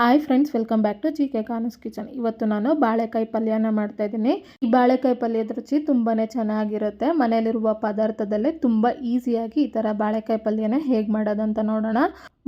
Hi friends, welcome back to G K. ಕಾನೂಸ್ kitchen. ಇವತ್ತು ನಾನು ಬಾಳೆಕಾಯಿ ಪಲ್ಯನ ಮಾಡ್ತಾ ಇದ್ದೀನಿ. ಈ ಬಾಳೆಕಾಯಿ ಪಲ್ಯದ ರುಚಿ ತುಂಬಾ ಚೆನ್ನಾಗಿರುತ್ತೆ. ಮನೆಯಲ್ಲಿರುವ ಪದಾರ್ಥದಲ್ಲೇ ತುಂಬ ಈಸಿಯಾಗಿ ಈ ಥರ ಬಾಳೆಕಾಯಿ ಪಲ್ಯನ ಹೇಗೆ ಮಾಡೋದಂತ ನೋಡೋಣ.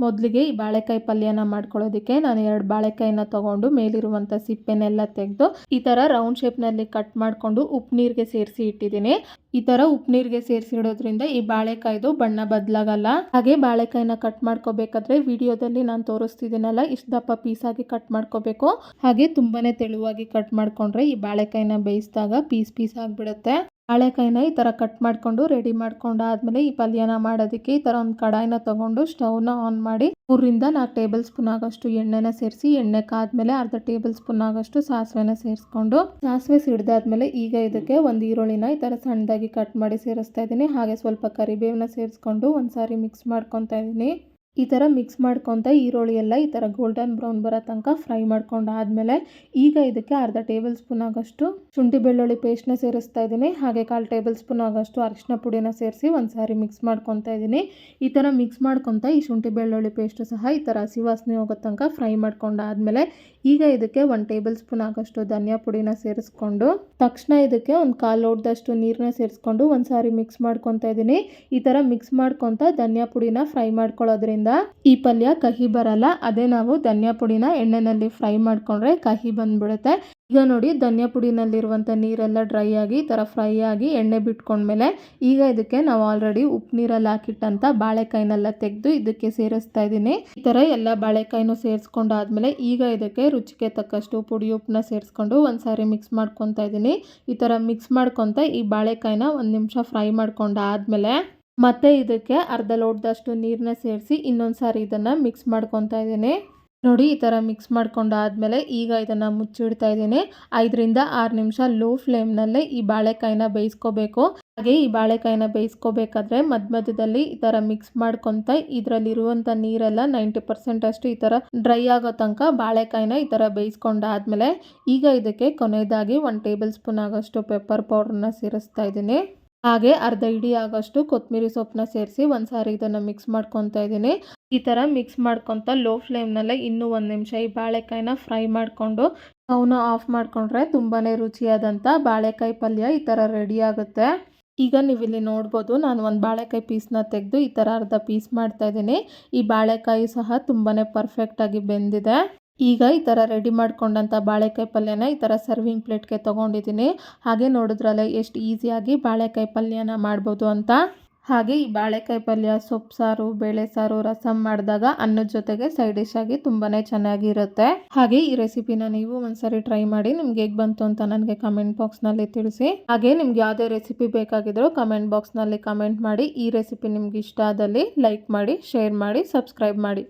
ಮೊದಲಿಗೆ ಈ ಬಾಳೆಕಾಯಿ ಪಲ್ಯನ ಮಾಡ್ಕೊಳ್ಳೋದಕ್ಕೆ ನಾನು 2 ಬಾಳೆಕಾಯಿನ ತೊಗೊಂಡು ಮೇಲಿರುವಂಥ ಸಿಪ್ಪೆನೆಲ್ಲ ತೆಗೆದು ಈ ಥರ ರೌಂಡ್ ಶೇಪ್ನಲ್ಲಿ ಕಟ್ ಮಾಡಿಕೊಂಡು ಉಪ್ಪು ನೀರಿಗೆ ಸೇರಿಸಿ ಇಟ್ಟಿದ್ದೀನಿ. ಈ ಥರ ಉಪ್ಪು ನೀರಿಗೆ ಸೇರಿಸಿ ಇಡೋದ್ರಿಂದ ಈ ಬಾಳೆಕಾಯ್ದು ಬಣ್ಣ ಬದಲಾಗಲ್ಲ. ಹಾಗೆ ಬಾಳೆಕಾಯಿನ ಕಟ್ ಮಾಡ್ಕೋಬೇಕಾದ್ರೆ ವಿಡಿಯೋದಲ್ಲಿ ನಾನು ತೋರಿಸ್ತಿದ್ದೀನಲ್ಲ, ಇಷ್ಟು ದಪ್ಪ ಪೀಸಾಗಿ ಕಟ್ ಮಾಡ್ಕೋಬೇಕು. ಹಾಗೆ ತುಂಬಾನೇ ತೆಳುವಾಗಿ ಕಟ್ ಮಾಡ್ಕೊಂಡ್ರೆ ಈ ಬಾಳೆಕಾಯಿನ ಬೇಯಿಸಿದಾಗ ಪೀಸ್ ಆಗಿಬಿಡುತ್ತೆ. ಬಾಳೆಕಾಯಿನ ಈ ಥರ ಕಟ್ ಮಾಡಿಕೊಂಡು ರೆಡಿ ಮಾಡ್ಕೊಂಡಾದ್ಮೇಲೆ ಈ ಪಲ್ಯನ ಮಾಡೋದಕ್ಕೆ ಈ ಥರ ಒಂದು ಕಡಾಯಿನ ತೊಗೊಂಡು ಸ್ಟವ್ನ ಆನ್ ಮಾಡಿ 3 ರಿಂದ 4 ಟೇಬಲ್ ಸ್ಪೂನ್ ಆಗೋಷ್ಟು ಎಣ್ಣೆನ ಸೇರಿಸಿ, ಎಣ್ಣೆ ಕಾದ್ಮೇಲೆ ಅರ್ಧ ಟೇಬಲ್ ಸ್ಪೂನ್ ಆಗೋಷ್ಟು ಸಾಸಿವೆನ ಸೇರಿಸ್ಕೊಂಡು ಸಾಸಿವೆ ಸಿಡ್ದಾದ್ಮೇಲೆ ಈಗ ಇದಕ್ಕೆ ಒಂದು ಈರುಳ್ಳಿನ ಈ ಥರ ಸಣ್ಣದಾಗಿ ಕಟ್ ಮಾಡಿ ಸೇರಿಸ್ತಾ ಇದ್ದೀನಿ. ಹಾಗೆ ಸ್ವಲ್ಪ ಕರಿಬೇವನ್ನ ಸೇರಿಸ್ಕೊಂಡು ಒಂದ್ಸಾರಿ ಮಿಕ್ಸ್ ಮಾಡ್ಕೊತಾ ಇದ್ದೀನಿ. ಈ ಥರ ಮಿಕ್ಸ್ ಮಾಡ್ಕೊತ ಈರುಳ್ಳಿ ಎಲ್ಲ ಈ ಥರ ಗೋಲ್ಡನ್ ಬ್ರೌನ್ ಬರೋ ತನಕ ಫ್ರೈ ಮಾಡ್ಕೊಂಡಾದ್ಮೇಲೆ ಈಗ ಇದಕ್ಕೆ ಅರ್ಧ ಟೇಬಲ್ ಸ್ಪೂನ್ ಆಗೋಷ್ಟು ಶುಂಠಿ ಬೆಳ್ಳುಳ್ಳಿ ಪೇಸ್ಟ್ನ ಸೇರಿಸ್ತಾ ಇದ್ದೀನಿ. ಹಾಗೆ 1/4 ಟೇಬಲ್ ಸ್ಪೂನ್ ಆಗೋಷ್ಟು ಅರಿಶಿನ ಪುಡಿನ ಸೇರಿಸಿ ಒಂದ್ಸಾರಿ ಮಿಕ್ಸ್ ಮಾಡ್ಕೊತಾ ಇದ್ದೀನಿ. ಈ ಥರ ಮಿಕ್ಸ್ ಮಾಡ್ಕೊತ ಈ ಶುಂಠಿ ಬೆಳ್ಳುಳ್ಳಿ ಪೇಸ್ಟು ಸಹ ಈ ಥರ ಹಸಿ ವಾಸನೆ ಹೋಗೋ ತನಕ ಫ್ರೈ ಮಾಡ್ಕೊಂಡಾದ್ಮೇಲೆ ಈಗ ಇದಕ್ಕೆ 1 ಟೇಬಲ್ ಸ್ಪೂನ್ ಆಗೋಷ್ಟು ಧನಿಯಾ ಪುಡಿನ ಸೇರಿಸ್ಕೊಂಡು ತಕ್ಷಣ ಇದಕ್ಕೆ ಒಂದು 1/4 ಲೋಟದಷ್ಟು ನೀರನ್ನ ಸೇರಿಸ್ಕೊಂಡು ಒಂದ್ಸಾರಿ ಮಿಕ್ಸ್ ಮಾಡ್ಕೊತಾ ಇದ್ದೀನಿ. ಈ ಥರ ಮಿಕ್ಸ್ ಮಾಡ್ಕೊತ ಧನಿಯಾ ಪುಡಿನ ಫ್ರೈ ಮಾಡ್ಕೊಳ್ಳೋದ್ರಿಂದ ಈ ಪಲ್ಯ ಕಹಿ ಬರಲ್ಲ. ಅದೇ ನಾವು ಧನಿಯಾ ಪುಡಿನ ಎಣ್ಣೆನಲ್ಲಿ ಫ್ರೈ ಮಾಡ್ಕೊಂಡ್ರೆ ಕಹಿ ಬಂದ್ಬಿಡುತ್ತೆ. ಈಗ ನೋಡಿ, ಧನಿಯಾ ಪುಡಿನಲ್ಲಿರುವಂಥ ನೀರೆಲ್ಲ ಡ್ರೈ ಆಗಿ ಈ ಥರ ಫ್ರೈ ಆಗಿ ಎಣ್ಣೆ ಬಿಟ್ಕೊಂಡ್ಮೇಲೆ ಈಗ ಇದಕ್ಕೆ ನಾವು ಆಲ್ರೆಡಿ ಉಪ್ಪು ನೀರಲ್ಲಿ ಹಾಕಿಟ್ಟಂಥ ಬಾಳೆಕಾಯಿನೆಲ್ಲ ತೆಗೆದು ಇದಕ್ಕೆ ಸೇರಿಸ್ತಾ ಇದ್ದೀನಿ. ಈ ಥರ ಎಲ್ಲ ಬಾಳೆಕಾಯಿನೂ ಸೇರಿಸ್ಕೊಂಡಾದ್ಮೇಲೆ ಈಗ ಇದಕ್ಕೆ ರುಚಿಗೆ ತಕ್ಕಷ್ಟು ಪುಡಿ ಉಪ್ಪನ್ನ ಸೇರಿಸ್ಕೊಂಡು ಒಂದ್ಸಾರಿ ಮಿಕ್ಸ್ ಮಾಡ್ಕೊತಾ ಇದ್ದೀನಿ. ಈ ಥರ ಮಿಕ್ಸ್ ಮಾಡ್ಕೊತ ಈ ಬಾಳೆಕಾಯಿನ 1 ನಿಮಿಷ ಫ್ರೈ ಮಾಡ್ಕೊಂಡಾದ್ಮೇಲೆ ಮತ್ತೆ ಇದಕ್ಕೆ ಅರ್ಧ ಲೋಟದಷ್ಟು ನೀರನ್ನ ಸೇರಿಸಿ ಇನ್ನೊಂದು ಸಾರಿ ಇದನ್ನು ಮಿಕ್ಸ್ ಮಾಡ್ಕೊತಾ ಇದ್ದೀನಿ. ನೋಡಿ, ಈ ಥರ ಮಿಕ್ಸ್ ಮಾಡ್ಕೊಂಡಾದ್ಮೇಲೆ ಈಗ ಇದನ್ನು ಮುಚ್ಚಿಡ್ತಾ ಇದ್ದೀನಿ. 5 ರಿಂದ 6 ನಿಮಿಷ ಲೋ ಫ್ಲೇಮ್ನಲ್ಲೇ ಈ ಬಾಳೆಕಾಯಿನ ಬೇಯಿಸ್ಕೋಬೇಕು. ಹಾಗೆ ಈ ಬಾಳೆಕಾಯಿನ ಬೇಯಿಸ್ಕೋಬೇಕಾದ್ರೆ ಮಧ್ಯದಲ್ಲಿ ಈ ಥರ ಮಿಕ್ಸ್ ಮಾಡ್ಕೊತ ಇದರಲ್ಲಿರುವಂಥ ನೀರೆಲ್ಲ 90% ಅಷ್ಟು ಈ ಥರ ಡ್ರೈ ಆಗೋ ತನಕ ಬಾಳೆಕಾಯಿನ ಈ ಥರ ಬೇಯಿಸ್ಕೊಂಡಾದ್ಮೇಲೆ ಈಗ ಇದಕ್ಕೆ ಕೊನೆಯದಾಗಿ 1 ಟೇಬಲ್ ಸ್ಪೂನ್ ಆಗೋಷ್ಟು ಪೆಪ್ಪರ್ ಪೌಡ್ರನ್ನ ಸೇರಿಸ್ತಾ ಇದ್ದೀನಿ. ಹಾಗೆ ಅರ್ಧ ಹಿಡಿ ಆಗೋಷ್ಟು ಕೊತ್ತಂಬರಿ ಸೊಪ್ಪನ್ನ ಸೇರಿಸಿ ಒಂದ್ಸಾರಿ ಇದನ್ನು ಮಿಕ್ಸ್ ಮಾಡ್ಕೊತಾ ಇದ್ದೀನಿ. ಈ ಥರ ಮಿಕ್ಸ್ ಮಾಡ್ಕೊತ ಲೋ ಫ್ಲೇಮ್ನಲ್ಲೇ ಇನ್ನೂ 1 ನಿಮಿಷ ಈ ಬಾಳೆಕಾಯಿನ ಫ್ರೈ ಮಾಡಿಕೊಂಡು ಸ್ಟವ್ನ ಆಫ್ ಮಾಡಿಕೊಂಡ್ರೆ ತುಂಬಾ ರುಚಿಯಾದಂಥ ಬಾಳೆಕಾಯಿ ಪಲ್ಯ ಈ ಥರ ರೆಡಿ ಆಗುತ್ತೆ. ಈಗ ನೀವಿಲ್ಲಿ ನೋಡ್ಬೋದು, ನಾನು ಒಂದು ಬಾಳೆಕಾಯಿ ಪೀಸ್ನ ತೆಗೆದು ಈ ಥರ ಅರ್ಧ ಪೀಸ್ ಮಾಡ್ತಾ ಇದ್ದೀನಿ. ಈ ಬಾಳೆಕಾಯಿ ಸಹ ತುಂಬಾ ಪರ್ಫೆಕ್ಟಾಗಿ ಬೆಂದಿದೆ. ಈಗ ಈ ಥರ ರೆಡಿ ಮಾಡ್ಕೊಂಡಂಥ ಬಾಳೆಕಾಯಿ ಪಲ್ಯನ ಈ ಥರ ಸರ್ವಿಂಗ್ ಪ್ಲೇಟ್ಗೆ ತೊಗೊಂಡಿದ್ದೀನಿ. ಹಾಗೆ ನೋಡಿದ್ರಲ್ಲ ಎಷ್ಟು ಈಸಿಯಾಗಿ ಬಾಳೆಕಾಯಿ ಪಲ್ಯನ ಮಾಡ್ಬೋದು ಅಂತ. ಹಾಗೆ ಈ ಬಾಳೆಕಾಯಿ ಪಲ್ಯ ಸೊಪ್ಪು ಸಾರು, ಬೇಳೆ ಸಾರು, ರಸಮ್ ಮಾಡಿದಾಗ ಅನ್ನದ ಜೊತೆಗೆ ಸೈಡ್ ಡಿಶ್ ಆಗಿ ತುಂಬಾ ಚೆನ್ನಾಗಿರುತ್ತೆ. ಹಾಗೆ ಈ ರೆಸಿಪಿನ ನೀವು ಒಂದ್ಸರಿ ಟ್ರೈ ಮಾಡಿ ನಿಮ್ಗೆ ಹೇಗೆ ಬಂತು ಅಂತ ನನಗೆ ಕಮೆಂಟ್ ಬಾಕ್ಸ್ನಲ್ಲಿ ತಿಳಿಸಿ. ಹಾಗೆ ನಿಮ್ಗೆ ಯಾವುದೇ ರೆಸಿಪಿ ಬೇಕಾಗಿದ್ರೂ ಕಮೆಂಟ್ ಬಾಕ್ಸ್ನಲ್ಲಿ ಕಮೆಂಟ್ ಮಾಡಿ. ಈ ರೆಸಿಪಿ ನಿಮ್ಗೆ ಇಷ್ಟ ಆದಲ್ಲಿ ಲೈಕ್ ಮಾಡಿ, ಶೇರ್ ಮಾಡಿ, ಸಬ್ಸ್ಕ್ರೈಬ್ ಮಾಡಿ.